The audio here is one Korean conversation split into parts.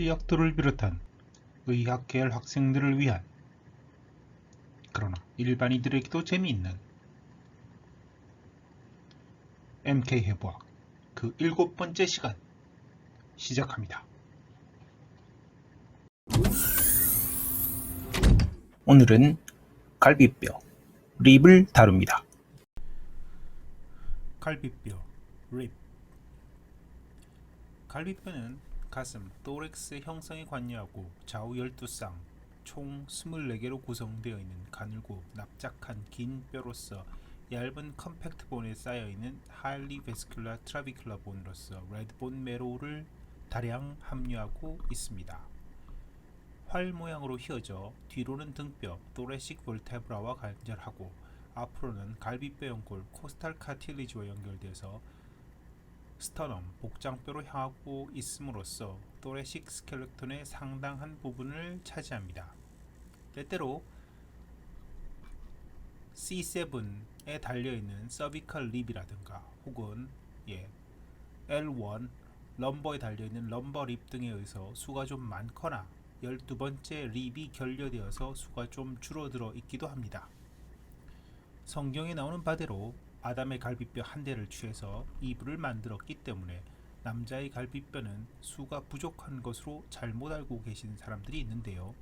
의학도를 비롯한 의학계열 학생들을 위한, 그러나 일반인들에게도 재미있는 MK해부학 그 7번째 시간 시작합니다. 오늘은 갈비뼈, 립을 다룹니다. 갈비뼈, 립. 갈비뼈는 가슴, 토렉스 형성에 관여하고 좌우 12쌍, 총 24개로 구성되어 있는 가늘고 납작한 긴 뼈로서 얇은 컴팩트 본에 쌓여있는 하일리 베스큘라 트라비큘라 본으로서 레드본 메로우를 다량 함유하고 있습니다. 활 모양으로 휘어져 뒤로는 등뼈, 토레식 볼테브라와 간절하고 앞으로는 갈비뼈 연골, 코스탈 카틸리지와 연결돼서 스터넘, 복장뼈로 향하고 있음으로써 토레식 스켈레톤의 상당한 부분을 차지합니다. 때때로 C7에 달려있는 서비컬 립이라든가 혹은 L1 럼버에 달려있는 럼버 립 등에 의해서 수가 좀 많거나 12번째 립이 결여되어서 수가 좀 줄어들어 있기도 합니다. 성경에 나오는 바대로 아담의 갈비뼈 한 대를 취해서 이브를 만들었기 때문에 남자의 갈비뼈는 수가 부족한 것으로 잘못 알고 계신 사람들이 있는데요.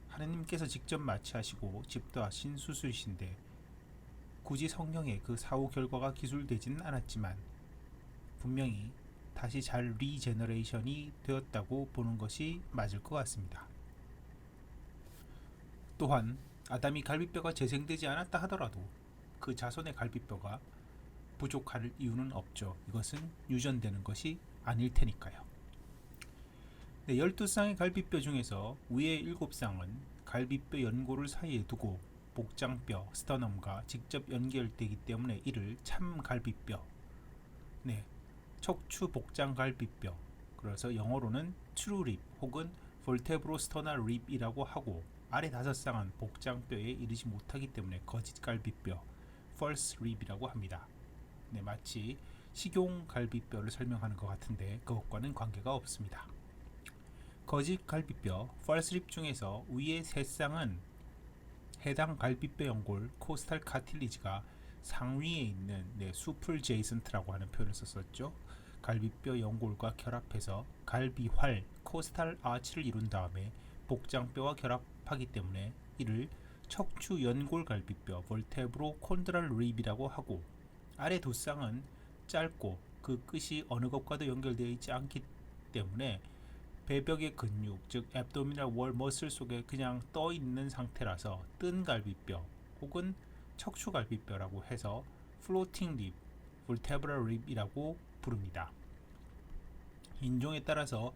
하느님께서 직접 마취하시고 집도하신 수술이신데 굳이 성경에 그 사후 결과가 기술되지는 않았지만 분명히 다시 잘 리제너레이션이 되었다고 보는 것이 맞을 것 같습니다. 또한 아담이 갈비뼈가 재생되지 않았다 하더라도 그 자손의 갈비뼈가 부족할 이유는 없죠. 이것은 유전되는 것이 아닐 테니까요. 12쌍의 갈비뼈 중에서 위의 7쌍은 갈비뼈 연골을 사이에 두고 복장뼈, 스터넘과 직접 연결되기 때문에 이를 참갈비뼈, 척추 복장 갈비뼈, 그래서 영어로는 트루립 혹은 볼테브로스터널 립이라고 하고, 아래 5쌍은 복장뼈에 이르지 못하기 때문에 거짓갈비뼈, false rib이라고 합니다. 마치 식용갈비뼈를 설명하는 것 같은데 그것과는 관계가 없습니다. 거짓갈비뼈, false rib 중에서 위의 3쌍은 해당 갈비뼈 연골, 코스탈 카틸리지가 상위에 있는 수플 제이슨트라고 하는 표현을 썼었죠. 갈비뼈 연골과 결합해서 갈비활, 코스탈 아치를 이룬 다음에 복장뼈와 결합하기 때문에 이를 척추 연골 갈비뼈, 볼테브로 콘드랄 립이라고 하고, 아래 2쌍은 짧고 그 끝이 어느 것과도 연결되어 있지 않기 때문에 배벽의 근육, 즉 앱도미널 월 머슬 속에 그냥 떠 있는 상태라서 뜬 갈비뼈 혹은 척추 갈비뼈라고 해서 플로팅 립, 볼테브럴 립이라고 부릅니다. 인종에 따라서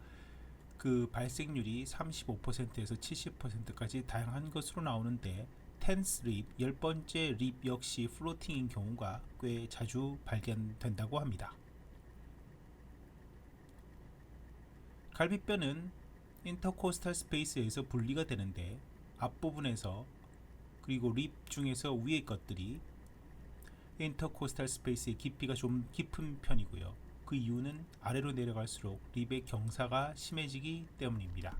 그 발생률이 35%에서 70%까지 다양한 것으로 나오는데, 텐스 립, 10번째 립 역시 플로팅인 경우가 꽤 자주 발견된다고 합니다. 갈비뼈는 인터코스탈 스페이스에서 분리가 되는데 앞부분에서, 그리고 립 중에서 위의 것들이 인터코스탈 스페이스의 깊이가 좀 깊은 편이고요. 그 이유는 아래로 내려갈수록 립의 경사가 심해지기 때문입니다.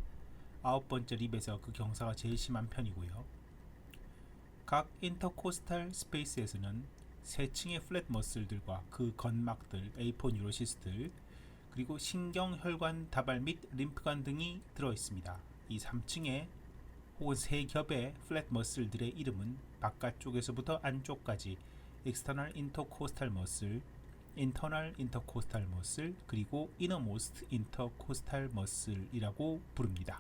9번째 립에서 그 경사가 제일 심한 편이고요. 각 인터코스탈 스페이스에서는 3층의 플랫 머슬들과 그 건막들, A4 뉴로시스들, 그리고 신경, 혈관, 다발 및 림프관 등이 들어있습니다. 이 3층의 혹은 3겹의 플랫 머슬들의 이름은 바깥쪽에서부터 안쪽까지 External Intercostal Muscle, Internal Intercostal Muscle, 그리고 Innermost Intercostal Muscle이라고 부릅니다.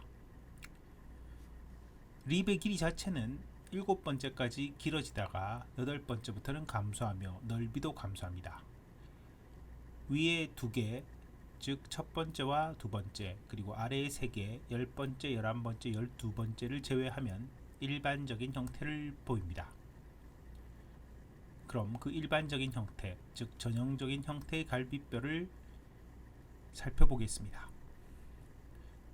립의 길이 자체는 7번째까지 길어지다가 8번째부터는 감소하며 넓이도 감소합니다. 위에 2개, 즉 첫 번째와 2번째, 그리고 아래의 3개, 10번째, 11번째, 12번째를 제외하면 일반적인 형태를 보입니다. 그럼 그 일반적인 형태, 즉 전형적인 형태의 갈비뼈를 살펴보겠습니다.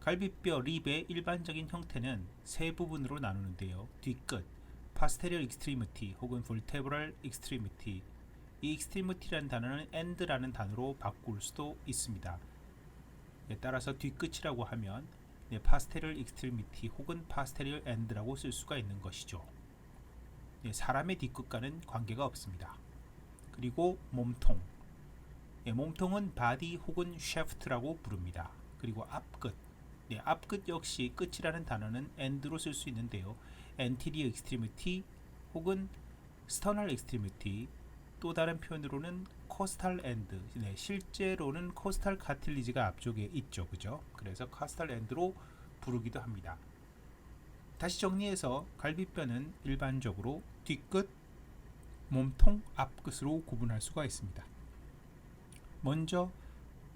갈비뼈 립의 일반적인 형태는 3부분으로 나누는데요. 뒤끝, posterior extremity 혹은 vertebral extremity, 이 extremity라는 단어는 end라는 단어로 바꿀 수도 있습니다. 따라서 뒤끝이라고 하면 파스테리얼 익스트리미티 혹은 파스테리얼 엔드라고 쓸 수가 있는 것이죠. 사람의 뒤끝과는 관계가 없습니다. 그리고 몸통, 몸통은 바디 혹은 샤프트라고 부릅니다. 그리고 앞끝, 앞끝 역시 끝이라는 단어는 end로 쓸 수 있는데요. anterior extremity 혹은 sternal extremity, 또 다른 표현으로는 코스탈 엔드, 실제로는 코스탈 카틸리지가 앞쪽에 있죠, 그죠? 그래서 코스탈 엔드로 부르기도 합니다. 다시 정리해서 갈비뼈는 일반적으로 뒤끝, 몸통, 앞끝으로 구분할 수가 있습니다. 먼저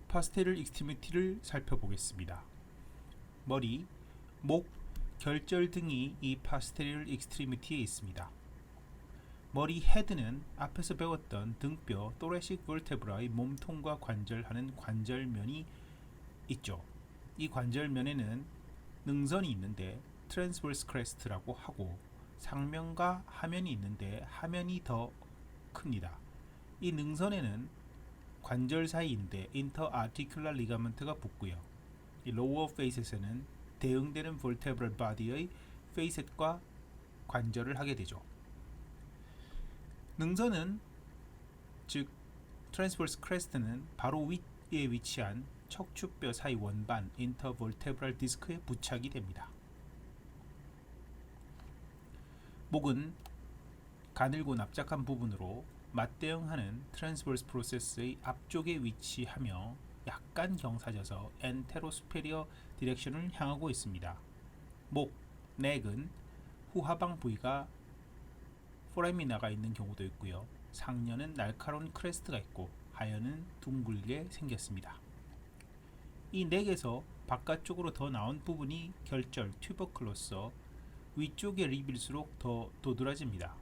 파스테리얼 익스트리미티를 살펴보겠습니다. 머리, 목, 결절 등이 이 파스테리얼 익스트리미티에 있습니다. 머리 헤드는 앞에서 배웠던 등뼈, thoracic vertebra의 몸통과 관절하는 관절면이 있죠. 이 관절면에는 능선이 있는데 transverse crest라고 하고, 상면과 하면이 있는데 하면이 더 큽니다. 이 능선에는 관절 사이인데 interarticular ligament가 붙고요. 이 lower facet에는 대응되는 vertebral body의 facet과 관절을 하게 되죠. 능선은, 즉 transverse crest는 바로 위에 위치한 척추뼈 사이 원반 intervertebral disc에 부착이 됩니다. 목은 가늘고 납작한 부분으로 맞대응하는 트랜스버스 프로세스의 앞쪽에 위치하며 약간 경사져서 엔테로스페리어 디렉션을 향하고 있습니다. 목, 넥은 후하방 부위가 포라미나가 있는 경우도 있고요. 상면은 날카로운 크레스트가 있고 하현은 둥글게 생겼습니다. 이 넥에서 바깥쪽으로 더 나온 부분이 결절 튜버클로서 위쪽의 립일수록 더 도드라집니다.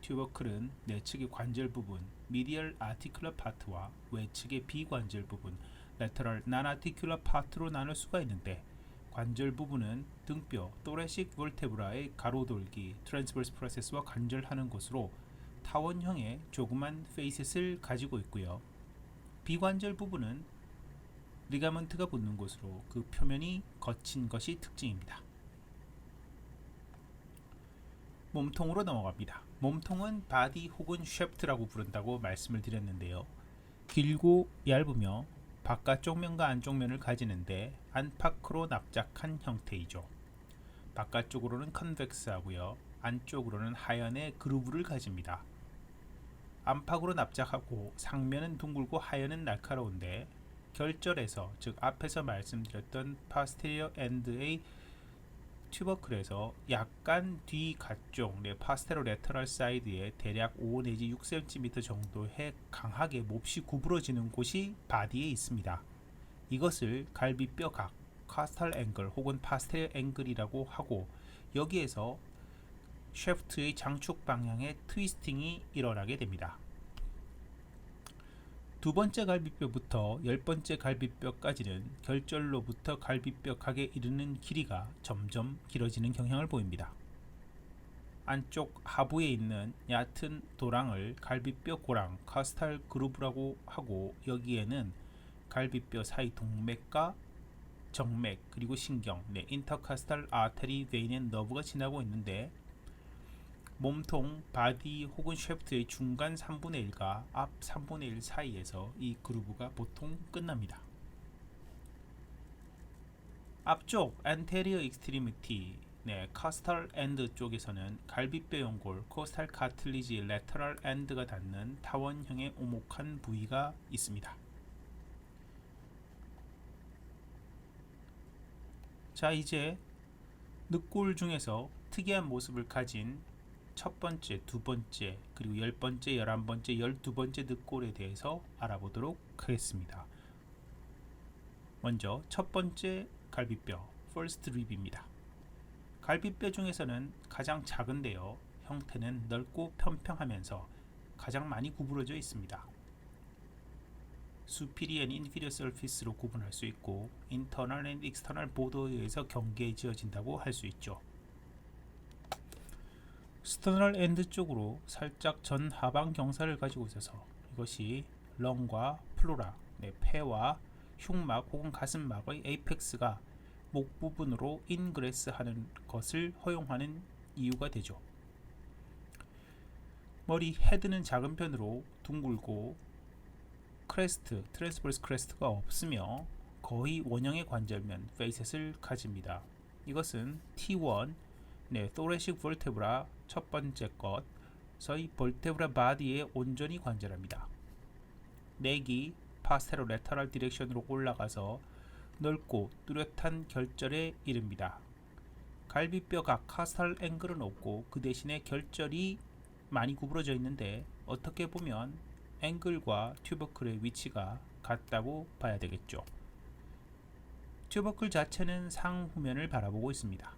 튜버클은 내측의 관절 부분 미디얼 아티큘러 파트와 외측의 비관절 부분 레터럴 난아티큘러 파트로 나눌 수가 있는데, 관절 부분은 등뼈 thoracic vertebra의 가로돌기 transverse process와 관절하는 곳으로 타원형의 조그만 페이셋을 가지고 있고요. 비관절 부분은 리가먼트가 붙는 곳으로 그 표면이 거친 것이 특징입니다. 몸통으로 넘어갑니다. 몸통은 바디 혹은 쉐프트라고 부른다고 말씀을 드렸는데요. 길고 얇으며 바깥쪽 면과 안쪽 면을 가지는데 안팎으로 납작한 형태이죠. 바깥쪽으로는 컨벡스하고요. 안쪽으로는 하얀의 그루브를 가집니다. 안팎으로 납작하고 상면은 둥글고 하얀은 날카로운데, 결절에서, 즉 앞에서 말씀드렸던 파스테리어 엔드의 튜버클에서 약간 뒤 가쪽 파스테로 레터럴 사이드에 대략 5 내지 6cm 정도의 강하게 몹시 구부러지는 곳이 바디에 있습니다. 이것을 갈비뼈 각, 카스탈 앵글 혹은 파스테리어 앵글이라고 하고, 여기에서 쉐프트의 장축 방향의 트위스팅이 일어나게 됩니다. 두 번째 갈비뼈부터 10번째 갈비뼈까지는 결절로부터 갈비뼈 각에 이르는 길이가 점점 길어지는 경향을 보입니다. 안쪽 하부에 있는 얕은 도랑을 갈비뼈 고랑, 카스탈 그루브라고 하고, 여기에는 갈비뼈 사이 동맥과 정맥 그리고 신경, 인터카스탈 아테리 베인 앤 너브가 지나고 있는데, 몸통, 바디 혹은 쉐프트의 중간 3분의 1과 앞 3분의 1 사이에서 이 그루브가 보통 끝납니다. 앞쪽 anterior extremity, coastal end 쪽에서는 갈비뼈 연골, 코스탈 카틸리지, lateral end가 닿는 타원형의 오목한 부위가 있습니다. 자, 이제 늑골 중에서 특이한 모습을 가진 첫 번째, 두 번째, 그리고 10번째, 11번째, 12번째 늑골에 대해서 알아보도록 하겠습니다. 먼저 첫 번째 갈비뼈, first rib입니다. 갈비뼈 중에서는 가장 작은데요. 형태는 넓고 평평하면서 가장 많이 구부러져 있습니다. superior and inferior surface로 구분할 수 있고, internal and external border에 의해서 경계지어진다고 할 수 있죠. 스터널 엔드 쪽으로 살짝 전 하방 경사를 가지고 있어서 이것이 렁과 플로라, 폐와 흉막 혹은 가슴막의 에이펙스가 목 부분으로 인그레스 하는 것을 허용하는 이유가 되죠. 머리 헤드는 작은 편으로 둥글고 크레스트, 트랜스버스 크레스트가 없으며 거의 원형의 관절면, 페이셋을 가집니다. 이것은 T1, thoracic vertebra 첫 번째 것의 vertebra body에 온전히 관절합니다. 넥이 파스테로레터럴 디렉션으로 올라가서 넓고 뚜렷한 결절에 이릅니다. 갈비뼈가 카스탈 앵글은 없고 그 대신에 결절이 많이 구부러져 있는데 어떻게 보면 앵글과 튜버클의 위치가 같다고 봐야 되겠죠. 튜버클 자체는 상후면을 바라보고 있습니다.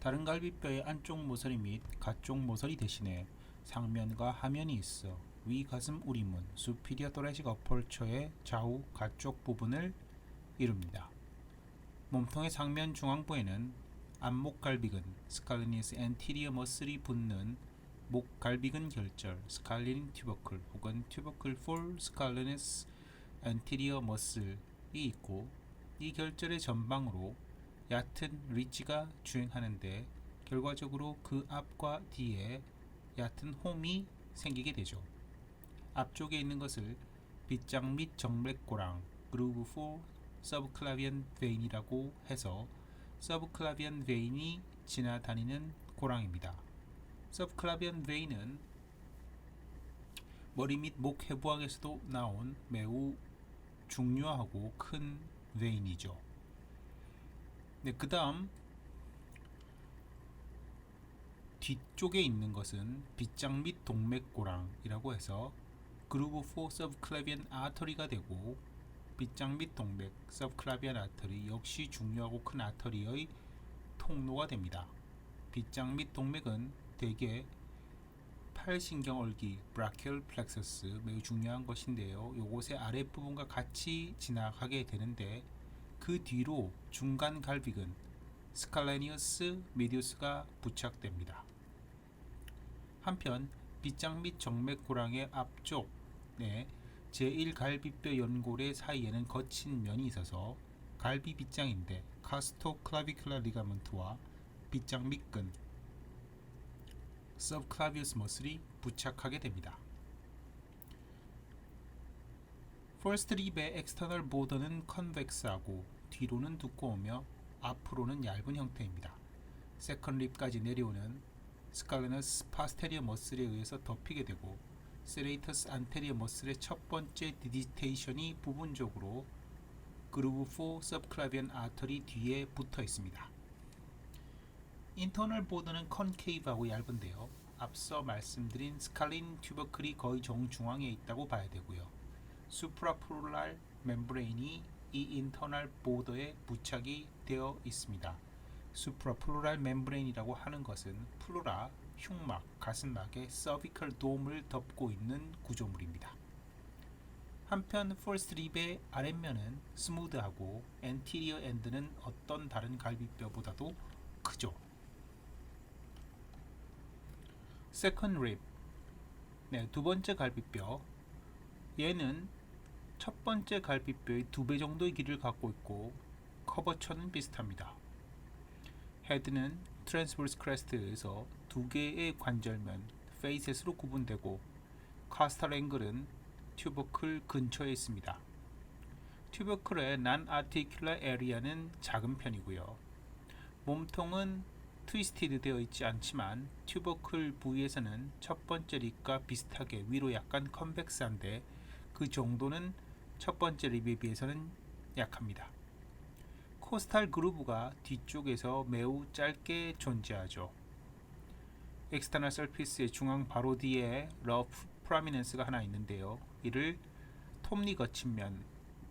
다른 갈비뼈의 안쪽 모서리 및 가쪽 모서리 대신에 상면과 하면이 있어 위 가슴 우리문 superior thoracic aperture의 좌우 가쪽 부분을 이룹니다. 몸통의 상면 중앙부에는 안목갈비근 scalenus anterior muscle이 붙는 목갈비근 결절 scalene tubercle 혹은 tubercle for scalenus anterior muscle이 있고 이 결절의 전방으로 얕은 리치가 주행하는데 결과적으로 그 앞과 뒤에 얕은 홈이 생기게 되죠. 앞쪽에 있는 것을 빗장 및 정맥고랑 groove for subclavian vein이라고 해서 subclavian vein이 지나다니는 고랑입니다. subclavian vein은 머리 및 목 해부학에서도 나온 매우 중요하고 큰 vein이죠. 네, 그 다음 뒤쪽에 있는 것은 빗장 및 동맥고랑이라고 해서 groove for subclavian artery가 되고 빗장 및 동맥 subclavian artery 역시 중요하고 큰 아터리의 통로가 됩니다. 빗장 및 동맥은 대개 팔신경얼기 brachial plexus 매우 중요한 것인데요. 요것의 아랫부분과 같이 지나가게 되는데 그 뒤로 중간 갈비근 scalenus medius가 부착됩니다. 한편 빗장 및 정맥고랑의 앞쪽에 제1갈비뼈 연골의 사이에는 거친 면이 있어서 갈비 빗장인데 costoclavicular ligament와 빗장 밑근 subclavius muscle이 부착하게 됩니다. first rib의 external border는 convex하고 뒤로는 두꺼우며 앞으로는 얇은 형태입니다. second rib까지 내려오는 scalenus posterior muscle에 의해서 덮이게 되고 serratus anterior muscle의 첫 번째 digitation이 부분적으로 groove for subclavian artery 뒤에 붙어 있습니다. internal border는 concave하고 얇은데요. 앞서 말씀드린 scalene tubercle이 거의 정중앙에 있다고 봐야 되고요. supraplural membrane이 이 internal border에 부착이 되어 있습니다. supraplural membrane이라고 하는 것은 플루라, 흉막, 가슴막의 cervical dome을 덮고 있는 구조물입니다. 한편 first rib의 아랫면은 스무드하고 anterior end는 어떤 다른 갈비뼈보다도 크죠. second rib, 두 번째 갈비뼈, 얘는 첫 번째 갈비뼈의 2배 정도의 길이를 갖고 있고 커버처는 비슷합니다. 헤드는 트랜스버스 크레스트에서 2개의 관절면 페이셋으로 구분되고 카스탈 앵글은 튜버클 근처에 있습니다. 튜버클의 non-articular area는 작은 편이고요. 몸통은 트위스티드 되어 있지 않지만 튜버클 부위에서는 첫 번째 립과 비슷하게 위로 약간 컨벡스한데 그 정도는 첫 번째 립에 비해서는 약합니다. 코스탈 그루브가 뒤쪽에서 매우 짧게 존재하죠. 엑스터널 서피스의 중앙 바로 뒤에 러프 프로미넨스가 하나 있는데요. 이를 톱니 거친면,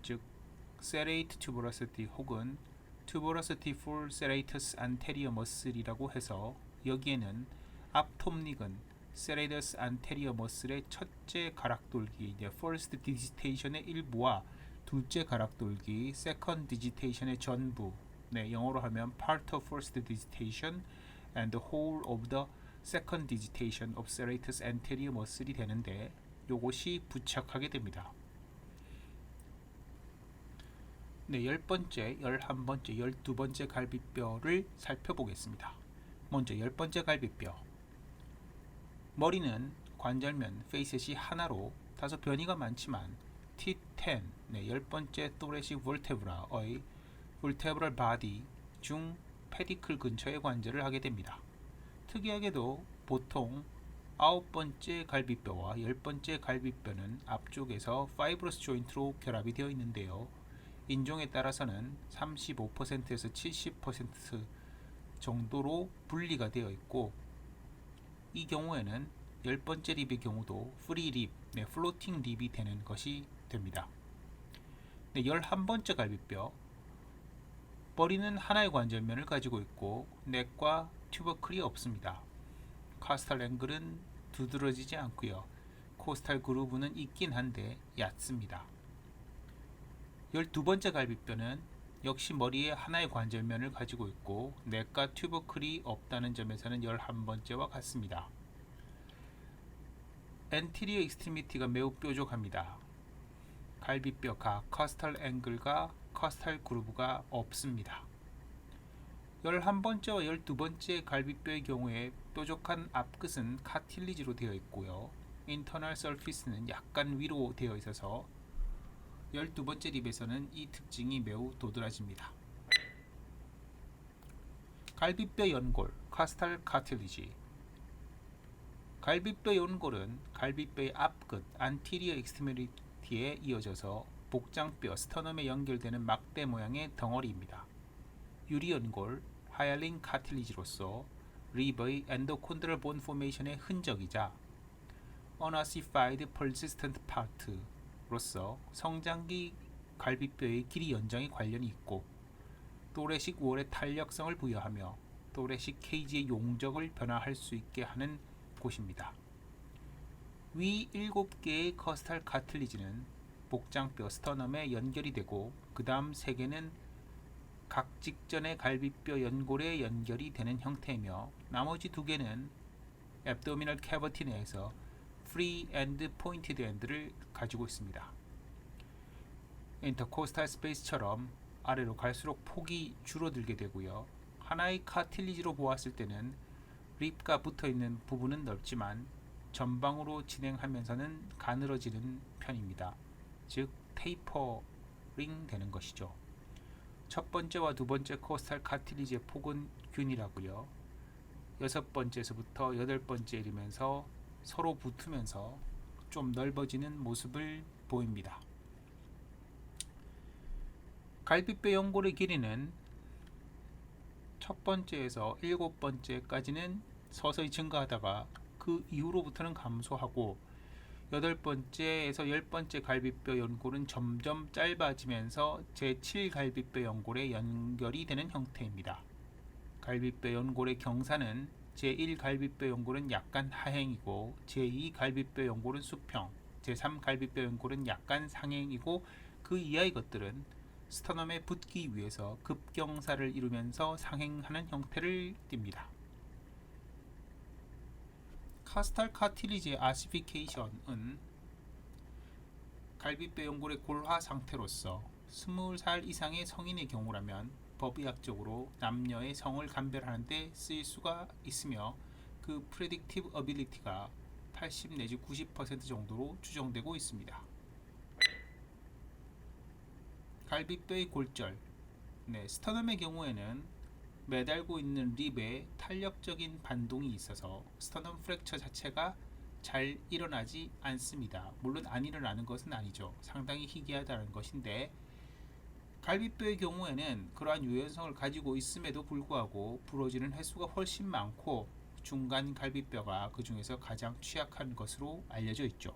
즉 serrate tuberosity 혹은 tuberosity for serratus anterior muscle이라고 해서 여기에는 앞톱니근 serratus anterior muscle의 첫째 가락돌기, first digitation의 일부와 둘째 가락돌기, second digitation의 전부, 영어로 하면 part of first digitation and the whole of the second digitation of serratus anterior muscle이 되는데 요것이 부착하게 됩니다. 네, 10번째, 11번째, 12번째 갈비뼈를 살펴보겠습니다. 먼저 10번째 갈비뼈. 머리는 관절면, 페이셋이 하나로 다소 변이가 많지만 T10, 네, 10번째 thoracic vertebra의 vertebral body 중 페디클 근처의 관절을 하게 됩니다. 특이하게도 보통 9번째 갈비뼈와 10번째 갈비뼈는 앞쪽에서 fibrous joint로 결합이 되어 있는데요. 인종에 따라서는 35%에서 70% 정도로 분리가 되어 있고, 이 경우에는 10번째 립의 경우도 프리 립, 네, 플로팅 립이 되는 것이 됩니다. 네, 11번째 갈비뼈. 머리는 하나의 관절면을 가지고 있고 넥과 튜버클이 없습니다. 카스탈 앵글은 두드러지지 않고요. 코스탈 그루브는 있긴 한데 얕습니다. 12번째 갈비뼈는 역시 머리에 하나의 관절면을 가지고 있고 넥과 튜버클이 없다는 점에서는 11번째와 같습니다. 엔티리어 익스트리미티가 매우 뾰족합니다. 갈비뼈 각 커스탈 앵글과 커스탈 그루브가 없습니다. 11번째와 12번째 갈비뼈의 경우에 뾰족한 앞끝은 카틸리지로 되어 있고요. 인터널 서피스는 약간 위로 되어 있어서 12번째 립에서는 이 특징이 매우 도드라집니다. 갈비뼈 연골, 카스탈 카틸리지. 갈비뼈 연골은 갈비뼈의 앞끝, 안티리어 익스트리미티에 이어져서 복장뼈, 스터넘에 연결되는 막대 모양의 덩어리입니다. 유리연골, 하얄린 카틸리지로서 립의 엔도콘드럴 본 포메이션의 흔적이자 unossified persistent part로서 성장기 갈비뼈의 길이 연장에 관련이 있고 또레식 월의 탄력성을 부여하며 또레식 케이지의 용적을 변화할 수 있게 하는 곳입니다. 위 7개의 커스탈 카틸리지는 복장뼈 스터넘에 연결이 되고 그 다음 3개는 각 직전의 갈비뼈 연골에 연결이 되는 형태이며 나머지 2개는 앱도미널 캐버티 내에서 free and pointed end를 가지고 있습니다. 인터코스탈 스페이스처럼 아래로 갈수록 폭이 줄어들게 되고요. 하나의 카틸리지로 보았을 때는 립과 붙어있는 부분은 넓지만 전방으로 진행하면서는 가늘어지는 편입니다. 즉 테이퍼링 되는 것이죠. 첫 번째와 두 번째 코스탈 카틸리지의 폭은 균일하고요. 6번째에서부터 8번째 이르면서 서로 붙으면서 좀 넓어지는 모습을 보입니다. 갈비뼈 연골의 길이는 첫 번째에서 7번째까지는 서서히 증가하다가 그 이후로부터는 감소하고 8번째에서 10번째 갈비뼈 연골은 점점 짧아지면서 제7갈비뼈 연골에 연결이 되는 형태입니다. 갈비뼈 연골의 경사는 제1갈비뼈 연골은 약간 하행이고 제2갈비뼈 연골은 수평, 제3갈비뼈 연골은 약간 상행이고 그 이하의 것들은 스터넘에 붙기 위해서 급경사를 이루면서 상행하는 형태를 띱니다. 카스탈 카틸리지의 아시피케이션은 갈비뼈 연골의 골화 상태로서 20살 이상의 성인의 경우라면 법의학적으로 남녀의 성을 감별하는 데 쓰일 수가 있으며 그 프레딕티브 어빌리티가 80 내지 90% 정도로 추정되고 있습니다. 갈비뼈의 골절, 스터넘의 경우에는 매달고 있는 립에 탄력적인 반동이 있어서 스터넘 프랙처 자체가 잘 일어나지 않습니다. 물론 안 일어나는 것은 아니죠. 상당히 희귀하다는 것인데 갈비뼈의 경우에는 그러한 유연성을 가지고 있음에도 불구하고 부러지는 횟수가 훨씬 많고 중간 갈비뼈가 그 중에서 가장 취약한 것으로 알려져 있죠.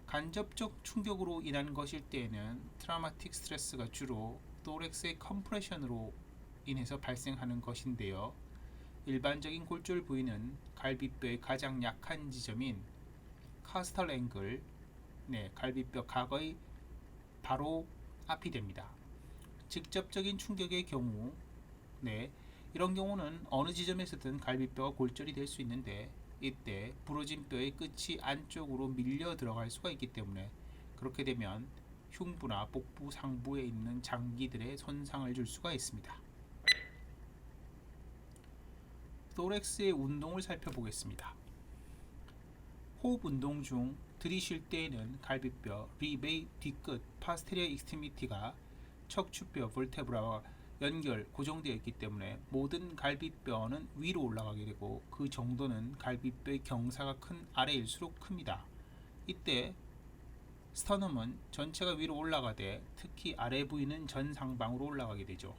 간접적 충격으로 인한 것일 때에는 트라우마틱 스트레스가 주로 토렉스의 컴프레션으로 인해서 발생하는 것인데요. 일반적인 골절 부위는 갈비뼈의 가장 약한 지점인 카스탈 앵글, 갈비뼈 각의 바로 앞이 됩니다. 직접적인 충격의 경우, 이런 경우는 어느 지점에서든 갈비뼈가 골절이 될 수 있는데 이때 부러진 뼈의 끝이 안쪽으로 밀려 들어갈 수가 있기 때문에 그렇게 되면 흉부나 복부 상부에 있는 장기들에 손상을 줄 수가 있습니다. 토렉스의 운동을 살펴보겠습니다. 호흡 운동 중 들이쉴 때에는 갈비뼈, 립의 뒤끝, 파스테리어 익스트리미티가 척추뼈, 볼테브라와 고정되어 있기 때문에 모든 갈비뼈는 위로 올라가게 되고 그 정도는 갈비뼈의 경사가 큰 아래일수록 큽니다. 이때 스터넘은 전체가 위로 올라가되 특히 아래 부위는 전상방으로 올라가게 되죠.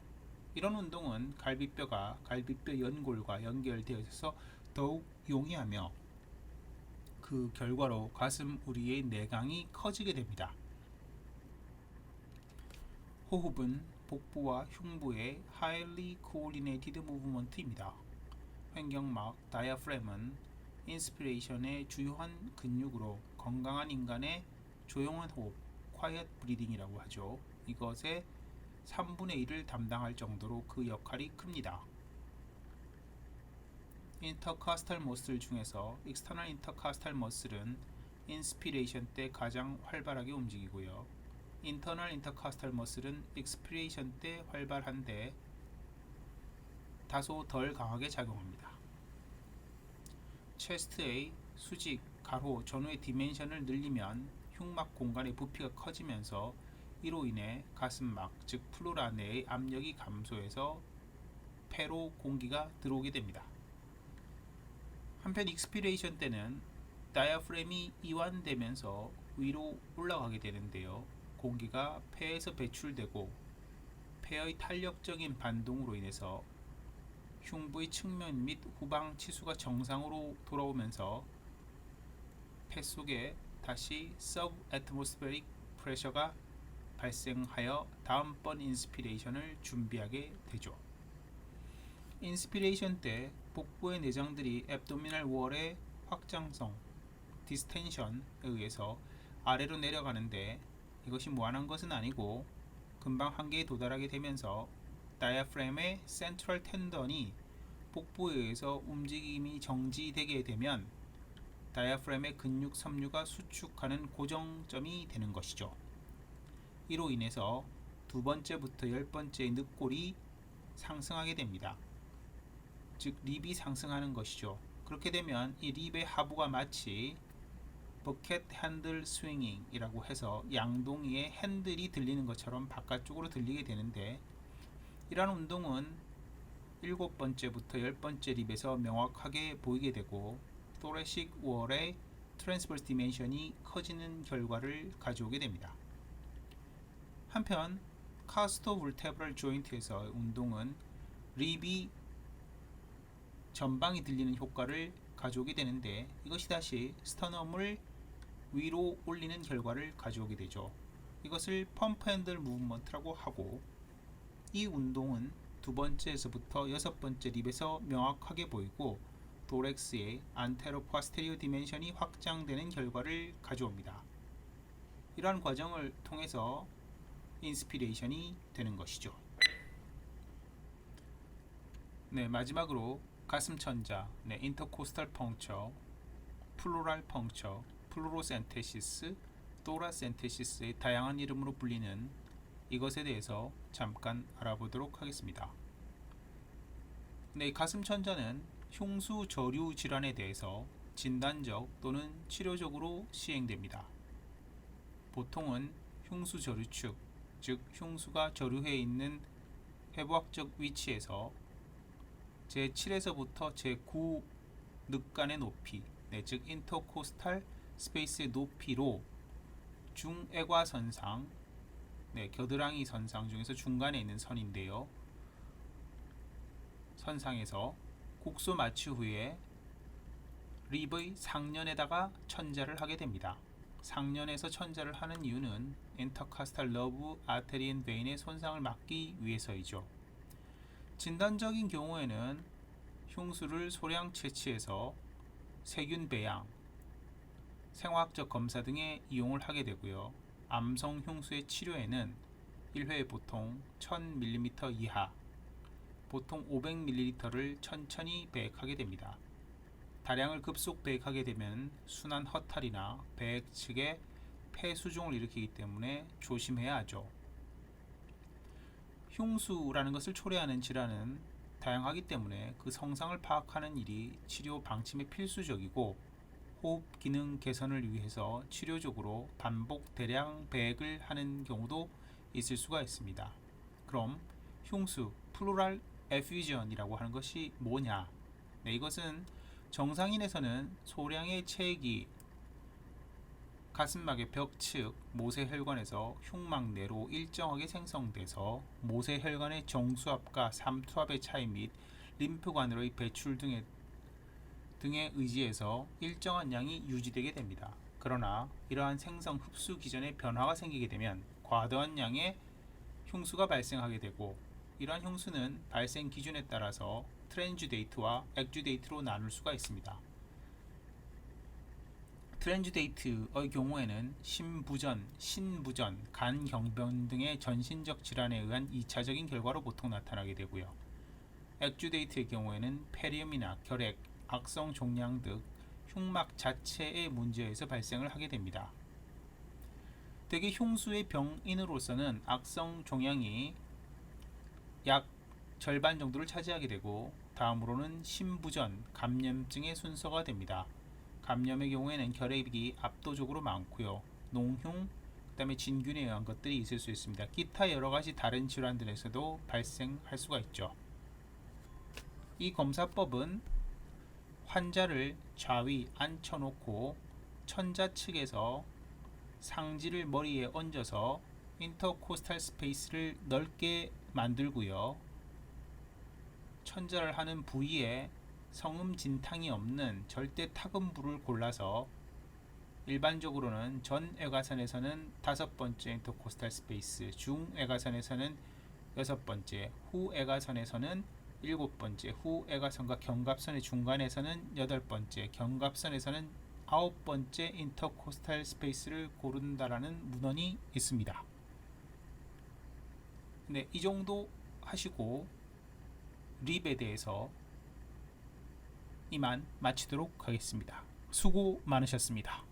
이런 운동은 갈비뼈가 갈비뼈 연골과 연결되어 있어서 더욱 용이하며 그 결과로 가슴 우리의 내강이 커지게 됩니다. 호흡은 복부와 흉부의 highly coordinated movement입니다. 횡격막 다이아프램은 인스피레이션의 주요한 근육으로 건강한 인간의 조용한 호흡 quiet breathing이라고 하죠. 이것의 3분의 1을 담당할 정도로 그 역할이 큽니다. 인터카스탈 머슬 중에서 익스터널 인터카스탈 머슬은 인스피레이션 때 가장 활발하게 움직이고요. 인터널 인터카스탈 머슬은 익스피레이션 때 활발한데 다소 덜 강하게 작용합니다. 체스트의 수직, 가로, 전후의 디멘션을 늘리면 흉막 공간의 부피가 커지면서 이로 인해 가슴막, 즉 플로라 내의 압력이 감소해서 폐로 공기가 들어오게 됩니다. 한편 익스피레이션 때는 다이아프램이 이완되면서 위로 올라가게 되는데요. 공기가 폐에서 배출되고 폐의 탄력적인 반동으로 인해서 흉부의 측면 및 후방 치수가 정상으로 돌아오면서 폐 속에 다시 sub-atmospheric pressure가 발생하여 다음번 인스피레이션을 준비하게 되죠. 인스피레이션 때 복부의 내장들이 앱도미널 월의 확장성, 디스텐션에 의해서 아래로 내려가는데 이것이 무한한 것은 아니고 금방 한계에 도달하게 되면서 다이아프램의 센트럴 텐던이 복부에 의해서 움직임이 정지되게 되면 다이아프램의 근육 섬유가 수축하는 고정점이 되는 것이죠. 이로 인해서 두 번째부터 10번째의 늑골이 상승하게 됩니다. 즉 립이 상승하는 것이죠. 그렇게 되면 이 립의 하부가 마치 버켓 핸들 스윙잉이라고 해서 양동이의 핸들이 들리는 것처럼 바깥쪽으로 들리게 되는데 이러한 운동은 7번째부터 10번째 립에서 명확하게 보이게 되고 토레식 월의 트랜스버스 디멘션이 커지는 결과를 가져오게 됩니다. 한편 카스토 볼테브럴 조인트에서 운동은 립이 전방이 들리는 효과를 가져오게 되는데 이것이 다시 스터넘을 위로 올리는 결과를 가져오게 되죠. 이것을 펌프 핸들 무브먼트라고 하고 이 운동은 두 번째에서부터 6번째 립에서 명확하게 보이고 토렉스의 안테로 파스테리오 디멘션이 확장되는 결과를 가져옵니다. 이러한 과정을 통해서 인스피레이션이 되는 것이죠. 네, 마지막으로 가슴 천자, 인터코스탈 펑처, 플로랄 펑처, 플로로센테시스, 토라센테시스의 다양한 이름으로 불리는 이것에 대해서 잠깐 알아보도록 하겠습니다. 가슴 천자는 흉수 저류 질환에 대해서 진단적 또는 치료적으로 시행됩니다. 보통은 흉수 저류축, 즉 흉수가 저류해 있는 해부학적 위치에서 제7에서부터 제9 늑간의 높이, 즉 인터코스탈 스페이스의 높이로 중애과선상, 겨드랑이 선상 중에서 중간에 있는 선인데요. 선상에서 곡소 마취 후에 립의 상년에다가 천자를 하게 됩니다. 상년에서 천자를 하는 이유는 인터카스탈 러브 아테리 앤 베인의 손상을 막기 위해서이죠. 진단적인 경우에는 흉수를 소량 채취해서 세균 배양, 생화학적 검사 등에 이용을 하게 되고요. 암성 흉수의 치료에는 1회에 보통 1000ml 이하, 보통 500ml를 천천히 배액하게 됩니다. 다량을 급속 배액하게 되면 순환 허탈이나 배액 측의 폐수종을 일으키기 때문에 조심해야 하죠. 흉수라는 것을 초래하는 질환은 다양하기 때문에 그 성상을 파악하는 일이 치료 방침에 필수적이고, 호흡 기능 개선을 위해서 치료적으로 반복 대량 배액을 하는 경우도 있을 수가 있습니다. 그럼 흉수, 플루랄 에퓨전이라고 하는 것이 뭐냐? 네, 이것은 정상인에서는 소량의 체액이 가슴막의 벽측 모세혈관에서 흉막 내로 일정하게 생성돼서 모세혈관의 정수압과 삼투압의 차이 및 림프관으로의 배출 등에 의지해서 일정한 양이 유지되게 됩니다. 그러나 이러한 생성 흡수 기전에 변화가 생기게 되면 과도한 양의 흉수가 발생하게 되고, 이러한 흉수는 발생 기준에 따라서 트랜주데이트와 액주데이트로 나눌 수가 있습니다. 트랜주데이트의 경우에는 심부전, 신부전, 간경변 등의 전신적 질환에 의한 2차적인 결과로 보통 나타나게 되고요. 액주데이트의 경우에는 폐렴이나 결핵, 악성 종양 등 흉막 자체의 문제에서 발생을 하게 됩니다. 대개 흉수의 병인으로서는 악성 종양이 약 절반 정도를 차지하게 되고, 다음으로는 심부전, 감염증의 순서가 됩니다. 감염의 경우에는 결핵이 압도적으로 많고요. 농흉, 그 다음에 진균에 의한 것들이 있을 수 있습니다. 기타 여러가지 다른 질환들에서도 발생할 수가 있죠. 이 검사법은 환자를 좌위 앉혀놓고 천자 측에서 상지를 머리에 얹어서 인터코스탈 스페이스를 넓게 만들고요. 천자를 하는 부위에 성음 진탕이 없는 절대 타금부를 골라서, 일반적으로는 전 애가선에서는 5번째 인터코스탈 스페이스, 중 애가선에서는 6번째, 후 애가선에서는 7번째, 후 애가선과 견갑선의 중간에서는 8번째, 견갑선에서는 9번째 인터코스탈 스페이스를 고른다라는 문헌이 있습니다. 네, 이 정도 하시고 립에 대해서 이만 마치도록 하겠습니다. 수고 많으셨습니다.